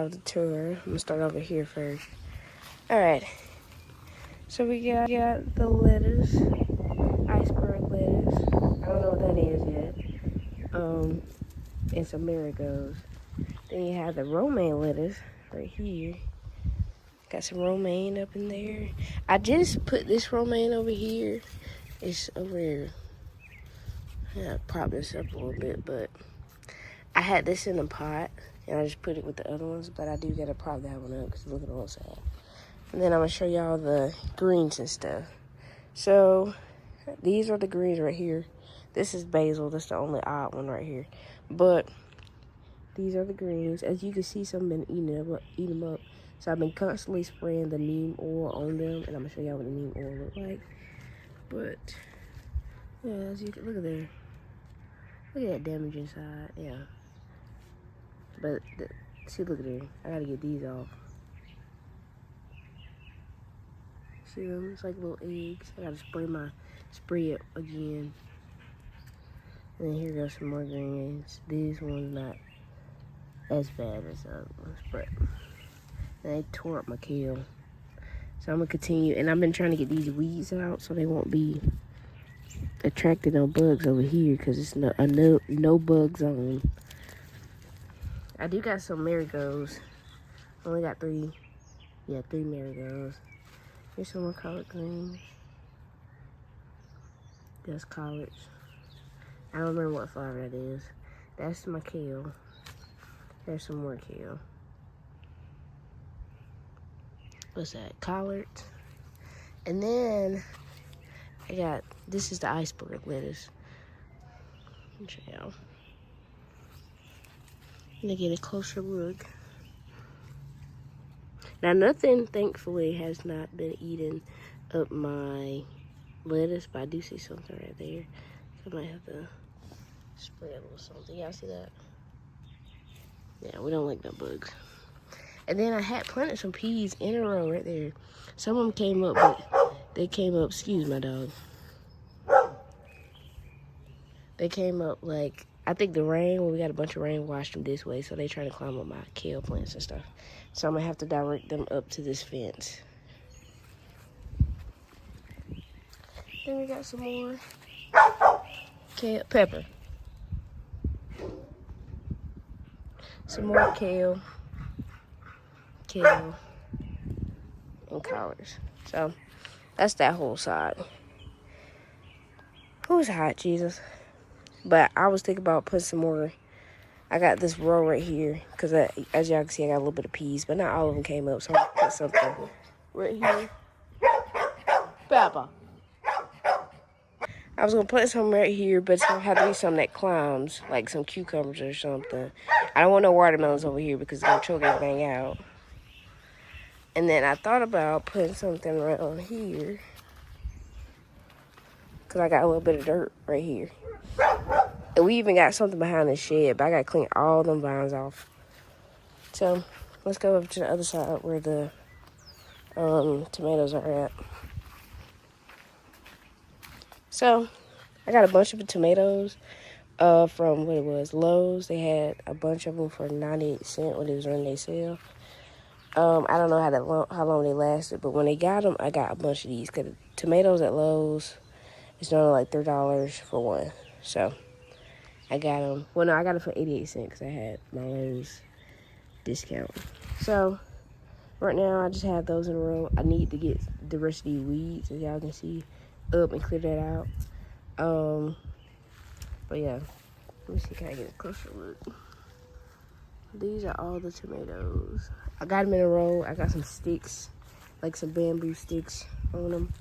of the tour. I'm gonna start over here first. All right. So we got the lettuce, iceberg lettuce. I don't know what that is yet. And some marigolds. Then you have the romaine lettuce right here. Got some romaine up in there. I just put this romaine over here. It's over here. Yeah, prop this up a little bit, but I had this in a pot, and I just put it with the other ones, but I do gotta prop that one up because look at the little side. And then I'm gonna show y'all the greens and stuff. So these are the greens right here. This is basil. That's the only odd one right here. But these are the greens. As you can see, some been eating them up. So I've been constantly spraying the neem oil on them, and I'm gonna show y'all what the neem oil look like. But yeah, as you can look at there. Look at that damage inside. Yeah. But see, look at there. I gotta get these off. See them? It's like little eggs. I gotta spray it again. And then here goes some more greens. These ones not as bad as the other ones, but they tore up my kale. So I'm gonna continue, and I've been trying to get these weeds out so they won't be attracting no bugs over here because it's no bug zone. I do got some marigolds. Only got three marigolds. Here's some more collard greens. That's collards. I don't remember what flower that is. That's my kale. There's some more kale. What's that? Collards. And then I got, this is the iceberg lettuce. Let me show y'all. I'm gonna get a closer look. Now nothing, thankfully, has not been eating up my lettuce, but I do see something right there. So I might have to spray a little something. Y'all see that? Yeah, we don't like no bugs. And then I had planted some peas in a row right there. Some of them came up, but they came up, excuse my dog. They came up like, I think the rain, when we got a bunch of rain, washed them this way, so they trying to climb up my kale plants and stuff. So I'm gonna have to direct them up to this fence. Then we got some more kale, pepper. Some more kale, and collards. So that's that whole side. Who's hot, Jesus? But I was thinking about putting some more. I got this row right here because as y'all can see, I got a little bit of peas, but not all of them came up. So I'm gonna put something right here. Peppa. I was gonna put some right here, but it's gonna have to be something that climbs, like some cucumbers or something. I don't want no watermelons over here because it's gonna choke everything out. And then I thought about putting something right on here because I got a little bit of dirt right here. And we even got something behind the shed, but I gotta clean all them vines off. So let's go over to the other side where the tomatoes are at. So I got a bunch of tomatoes from what it was, Lowe's. They had a bunch of them for 98 cents when it was running their sale. I don't know how long they lasted, but when they got them, I got a bunch of these. Cause the tomatoes at Lowe's is normally like $3 for one. So I got them. Well, no, I got them for 88 cents because I had my Lowe's discount. So right now, I just have those in a row. I need to get the rest of these weeds, as y'all can see, up and clear that out. But yeah, let me see, can I get a closer look? These are all the tomatoes. I got them in a row. I got some sticks, like some bamboo sticks on them,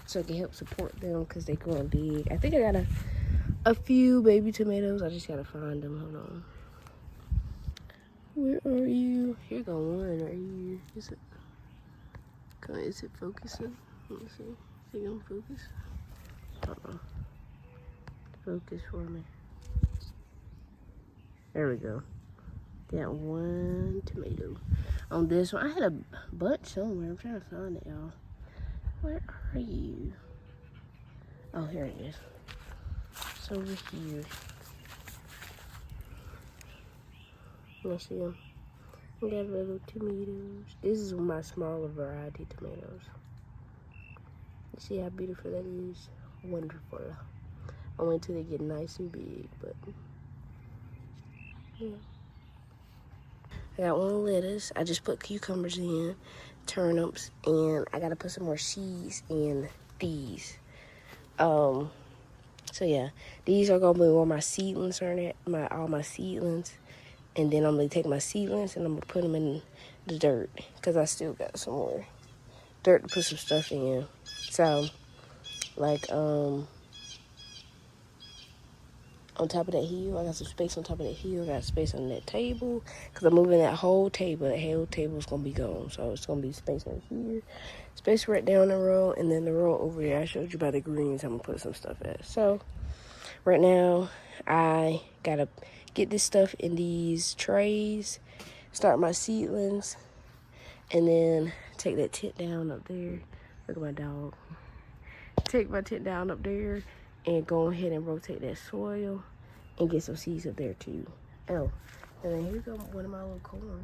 so I can help support them because they're growing big. I think I got a few baby tomatoes. I just gotta find them. Hold on. Where are you? Here go one right here. Is it focusing? Let me see. Is it gonna focus? Uh-oh. Focus for me. There we go. Got one tomato on this one. I had a bunch somewhere. I'm trying to find it, y'all. Where are you? Oh, here it is. It's over here. Let's see them. We got little tomatoes. This is my smaller variety tomatoes. You see how beautiful that is? Wonderful. I wait till they get nice and big, but yeah. I got one lettuce. I just put cucumbers in, turnips, and I gotta put some more seeds in these. So yeah, these are gonna be where my seedlings are at, all my seedlings. And then I'm gonna take my seedlings and I'm gonna put them in the dirt because I still got some more dirt to put some stuff in. So, like, on top of that hill, I got some space on top of that hill. I got space on that table because I'm moving that whole table. That whole table is gonna be gone, so it's gonna be space right here, space right down the row, and then the row over there. I showed you about the greens. I'm gonna put some stuff at. So, right now, I gotta get this stuff in these trays, start my seedlings, and then take that tent down up there. Look at my dog. Take my tent down up there and go ahead and rotate that soil and get some seeds up there too. Oh, and then here's one of my little corn.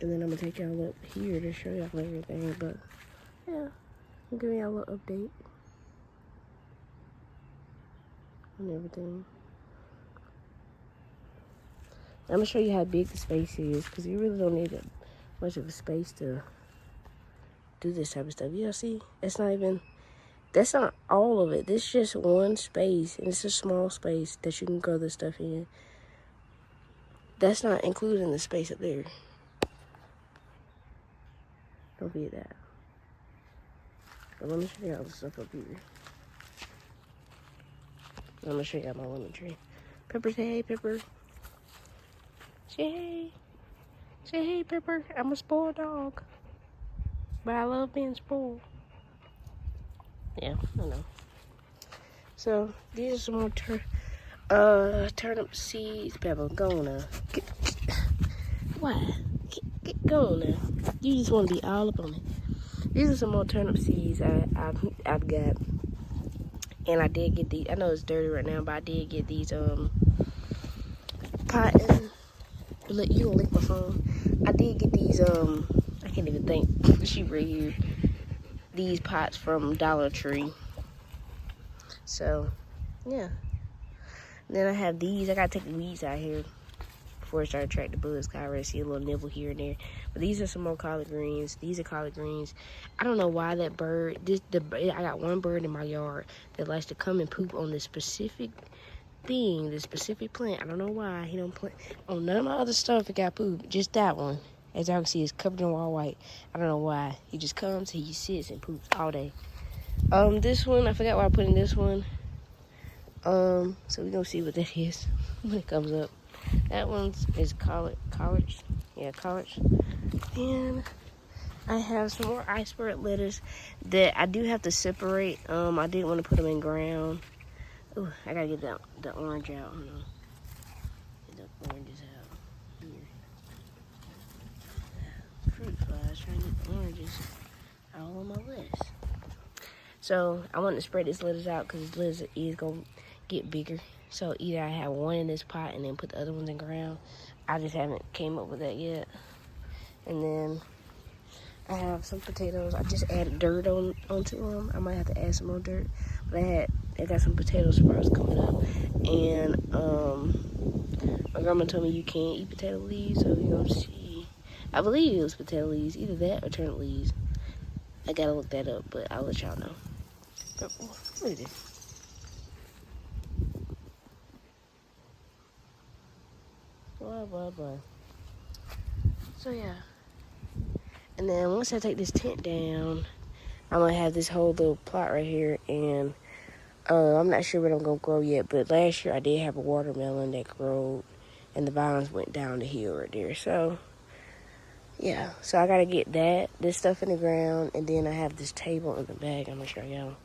And then I'm gonna take y'all up here to show y'all everything. But yeah, I'm giving y'all a little update on everything. I'm gonna show you how big the space is because you really don't need that much of a space to do this type of stuff. You know, see, that's not all of it. This is just one space, and it's a small space that you can grow this stuff in. That's not including the space up there. Don't forget that. But let me show you all the stuff up here. I'm gonna show you my lemon tree. Pepper, say hey, Pepper. Say hey. Say hey, Pepper. I'm a spoiled dog. But I love being spoiled. Yeah, I know. So, these are some more turnip seeds. Pepper, go on now. Why? Get going now. You just want to be all up on it. These are some more turnip seeds I've got. And I did get these. I know it's dirty right now, but I did get these cotton. You gonna lick my phone? I did get these I can't even think. She right here. These pots from Dollar Tree. So yeah. Then I have these. I gotta take the weeds out here before I start attracting the bugs. I already see a little nibble here and there. But these are some more collard greens. These are collard greens. I don't know why that bird. I got one bird in my yard that likes to come and poop on this specific thing, this specific plant. I don't know why he don't plant on none of my other stuff. It got poop. Just that one. As y'all can see, it's covered in all white. I don't know why. He just comes, he sits and poops all day. This one, I forgot why I put in this one. So we're gonna see what that is when it comes up. That one's is collards. Yeah, collards. And I have some more iceberg lettuce that I do have to separate. I didn't want to put them in ground. Oh, I gotta get the orange out. Hold on. Get the oranges out. Here. Fruit flies trying to get the oranges all on my lettuce. So I want to spread this lettuce out because this lettuce is gonna get bigger. So either I have one in this pot and then put the other ones in ground. I just haven't came up with that yet. And then I have some potatoes. I just added dirt onto them. I might have to add some more dirt. But I got some potato sprouts coming up. And my grandma told me you can't eat potato leaves, so we're gonna see. I believe it was potato leaves, either that or turnip leaves. I gotta look that up, but I'll let y'all know. But what is it? Blah, blah, blah. So, yeah. And then once I take this tent down, I'm going to have this whole little plot right here. And I'm not sure what I'm going to grow yet. But last year I did have a watermelon that grew. And the vines went down the hill right there. So, yeah. So I got to get this stuff in the ground. And then I have this table in the bag. I'm going to show y'all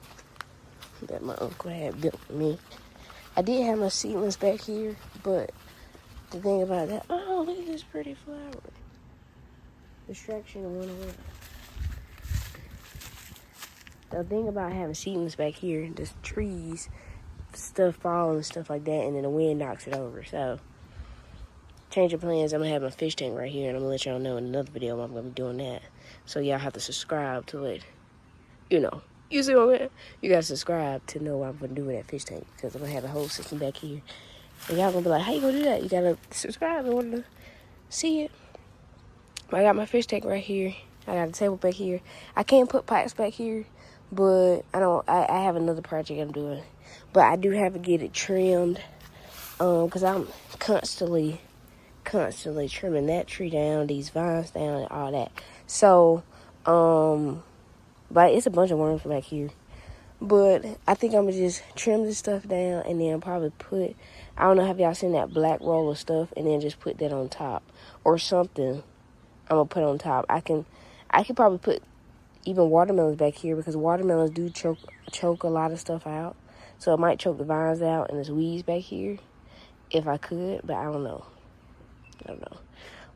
that my uncle had built for me. I did have my seedlings back here. But the thing about that, oh, look at this pretty flower. Distraction went away. The thing about having seedlings back here, the trees, stuff falling and stuff like that, and then the wind knocks it over. So, change of plans. I'm gonna have my fish tank right here, and I'm gonna let y'all know in another video I'm gonna be doing that. So y'all have to subscribe to it. You know, you see what I'm saying? You gotta subscribe to know what I'm gonna do with that fish tank, because I'm gonna have a whole system back here. And y'all gonna be like, how you gonna do that? You gotta subscribe in order to see it. I got my fish tank right here. I got a table back here. I can't put pipes back here, but I have another project I'm doing. But I do have to get it trimmed, because I'm constantly trimming that tree down, these vines down, and all that. So, but it's a bunch of worms back here. But I think I'm gonna just trim this stuff down and then probably put, I don't know, have y'all seen that black roll of stuff, and then just put that on top or something. I'm gonna put on top. I can probably put even watermelons back here, because watermelons do choke a lot of stuff out. So it might choke the vines out and there's weeds back here if I could, but I don't know.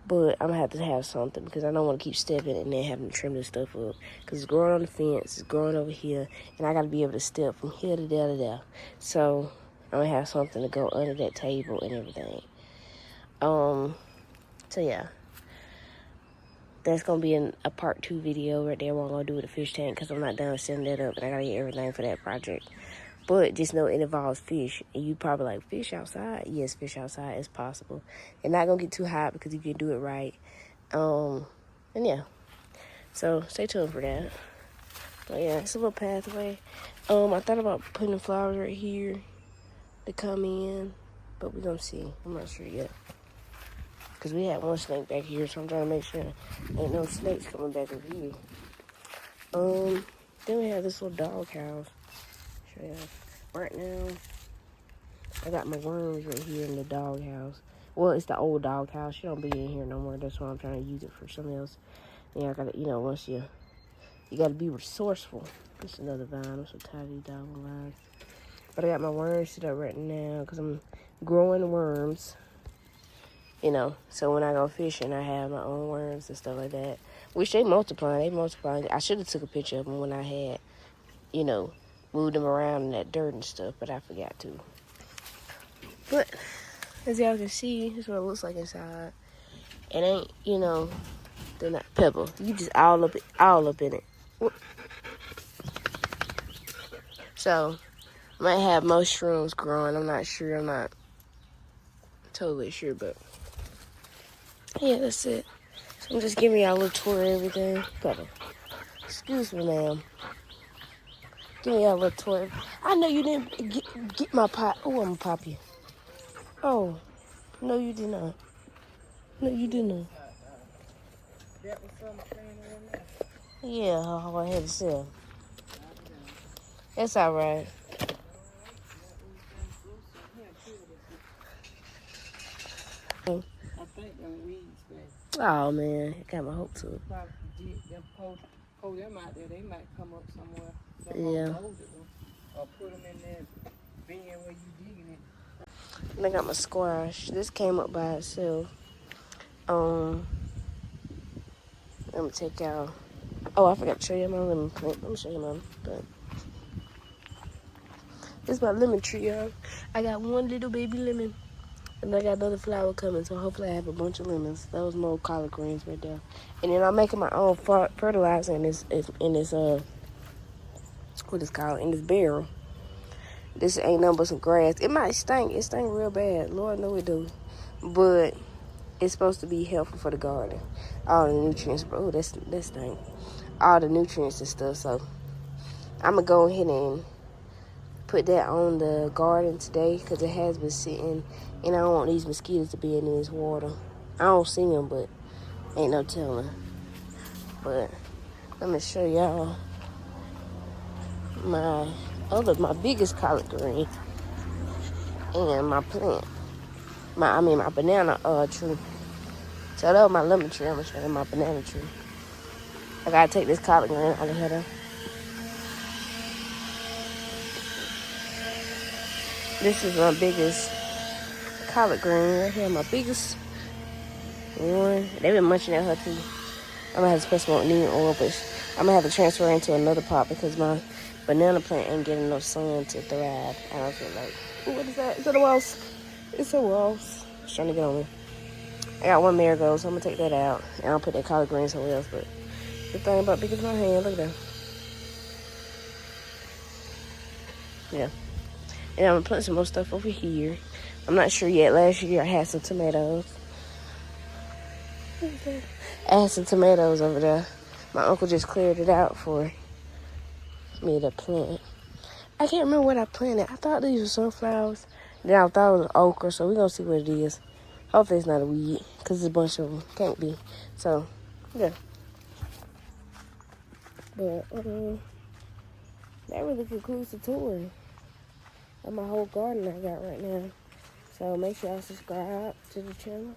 But I'm gonna have to have something, because I don't want to keep stepping and then having to trim this stuff up, because it's growing on the fence, it's growing over here, and I gotta be able to step from here to there to there. So I'm gonna have something to go under that table and everything. So yeah. That's going to be a part 2 video right there, what I'm going to do with the fish tank, because I'm not done setting that up, and I got to get everything for that project. But just know it involves fish, and you probably like, fish outside? Yes, fish outside is possible. They're not going to get too hot, because you can do it right. And yeah, so stay tuned for that. But yeah, it's a little pathway. I thought about putting the flowers right here to come in, but we're going to see. I'm not sure yet. Because we had one snake back here, so I'm trying to make sure ain't no snakes coming back over here. Then we have this little dog house. Show you. Right now, I got my worms right here in the dog house. Well, it's the old dog house. She don't be in here no more. That's why I'm trying to use it for something else. Yeah, I gotta, once you gotta be resourceful. This is another vine. I'm so tired of these dog vines. But I got my worms set up right now, because I'm growing worms. So when I go fishing, I have my own worms and stuff like that. Which they multiply. I should have took a picture of them when I had, moved them around in that dirt and stuff, but I forgot to. But as y'all can see, this is what it looks like inside. It ain't, they're not pebble. You just all up in it. So I might have mushrooms growing. I'm not sure. I'm not totally sure, but yeah, that's it. So I'm just giving y'all a little tour of everything. Pebble. Excuse me, ma'am. Give me y'all a little tour. I know you didn't get my pot. Oh, I'm gonna pop you. Oh, no, you did not. No, you did not. That was something in there? Yeah, how I had to say. That's all right. I think them weeds, man. Oh, man. It got my hope to it. Pull them out there. They might come up somewhere. Yeah. Or put them in that bin where you digging it. And I got my squash. This came up by itself. I'm going to take out. Oh, I forgot to show you my lemon plant. Let me show you mine. But this is my lemon tree, y'all. I got one little baby lemon. And I got another flower coming, so hopefully I have a bunch of lemons. Those more collard greens right there. And then I'm making my own fertilizer in this what is called, in this barrel. This ain't nothing but some grass. It might stink. It stink real bad. Lord know it do. But it's supposed to be helpful for the garden. All the nutrients. Oh, that stink. All the nutrients and stuff. So I'm going to go ahead and put that on the garden today, because it has been sitting, and I don't want these mosquitoes to be in this water. I don't see them, but ain't no telling. But let me show y'all my biggest collard green and my plant. My banana tree. So that was my lemon tree. I'm gonna show you my banana tree. I gotta take this collard green out of here though. This is my biggest collard green right here. My biggest one. They've been munching at her too. I'm gonna have to spend some more neem oil, but I'm gonna have to transfer her into another pot, because my banana plant ain't getting no sun to thrive. I don't feel like. Ooh, what is that? Is that a wasp? It's a wasp. It's trying to get on me. I got one marigold, so I'm gonna take that out. And I'll put that collard green somewhere else. But the thing about big as my hand, look at that. Yeah. And I'm gonna put some more stuff over here. I'm not sure yet. Last year I had some tomatoes. I had some tomatoes over there. My uncle just cleared it out for me to plant. I can't remember what I planted. I thought these were sunflowers. Then I thought it was okra, so we're gonna see what it is. Hopefully it's not a weed, because there's a bunch of them. Can't be. So, yeah. But, that really concludes the tour of my whole garden I got right now. So make sure y'all subscribe to the channel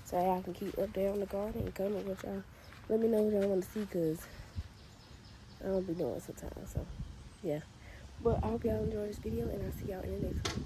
so y'all can keep up there on the garden and comment with y'all. Let me know what y'all want to see, because I don't be doing it sometimes. So, yeah. But I hope y'all enjoyed this video, and I'll see y'all in the next one.